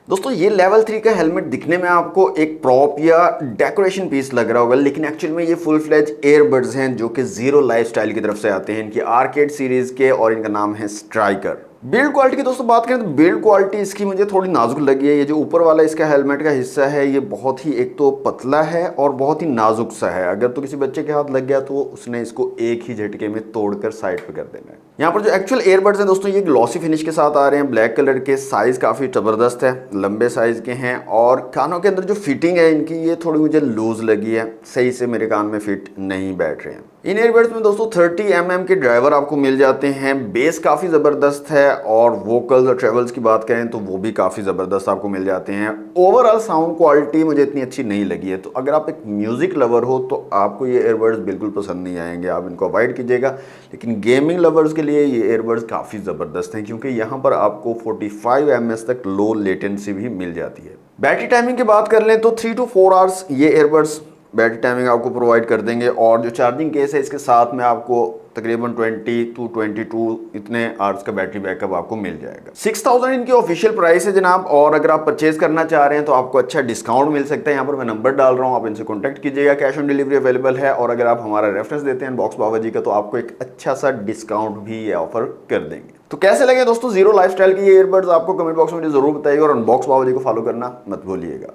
दोस्तों ये लेवल 3 का हेलमेट दिखने में आपको एक प्रॉप या डेकोरेशन पीस लग रहा होगा, लेकिन एक्चुअल में ये फुल फ्लेज एयरबड्स हैं जो कि जीरो लाइफस्टाइल की तरफ से आते हैं। इनकी आर्केड सीरीज के और इनका नाम है स्ट्राइकर। बिल्ड क्वालिटी की दोस्तों बात करें तो बिल्ड क्वालिटी इसकी मुझे थोड़ी नाजुक लगी है। ये जो ऊपर वाला इसका हेलमेट का हिस्सा है ये बहुत ही एक तो पतला है और बहुत ही नाजुक सा है। अगर तो किसी बच्चे के हाथ लग गया तो उसने इसको एक ही झटके में तोड़कर साइड पे कर देना है। यहाँ पर जो एक्चुअल एयरबड्स हैं दोस्तों ये ग्लॉसी फिनिश के साथ आ रहे हैं, ब्लैक कलर के, साइज काफी जबरदस्त है, लंबे साइज के हैं और कानों के अंदर जो फिटिंग है इनकी ये थोड़ी मुझे लूज लगी है, सही से मेरे कान में फिट नहीं बैठ रहे हैं। इन एयरबड्स में दोस्तों 30 mm के ड्राइवर आपको मिल जाते हैं, बेस काफ़ी ज़बरदस्त है और वोकल्स और ट्रेवल्स की बात करें तो वो भी काफ़ी ज़बरदस्त आपको मिल जाते हैं। ओवरऑल साउंड क्वालिटी मुझे इतनी अच्छी नहीं लगी है, तो अगर आप एक म्यूज़िक लवर हो तो आपको ये एयरबड्स बिल्कुल पसंद नहीं आएंगे, आप इनको अवॉइड कीजिएगा। लेकिन गेमिंग लवर्स के लिए ये एयरबड्स काफ़ी ज़बरदस्त हैं क्योंकि यहाँ पर आपको 45 ms तक लो लेटेंसी भी मिल जाती है। बैटरी टाइमिंग की बात कर लें तो 3 to 4 आवर्स ये एयरबड्स बैटरी टाइमिंग आपको प्रोवाइड कर देंगे और जो चार्जिंग केस है इसके साथ में आपको तकरीबन 20 to 22 इतने आवर्स का बैटरी बैकअप आपको मिल जाएगा। 6000 इनकी ऑफिशियल प्राइस है जनाब, और अगर आप परचेज करना चाह रहे हैं तो आपको अच्छा डिस्काउंट मिल सकता है। यहाँ पर मैं नंबर डाल रहा हूँ, आप इनसे कॉन्टैक्ट कीजिएगा, कैश ऑन डिलीवरी अवेलेबल है और अगर आप हमारा रेफरेंस देते हैं अनबॉक्स बाबा जी का तो आपको एक अच्छा सा डिस्काउंट भी ये ऑफर कर देंगे। तो कैसे लगे दोस्तों जीरो लाइफस्टाइल की ये ईयरबड्स, आपको कमेंट बॉक्स में जरूर बताइएगा और अनबॉक्स बाबा जी को फॉलो करना मत भूलिएगा।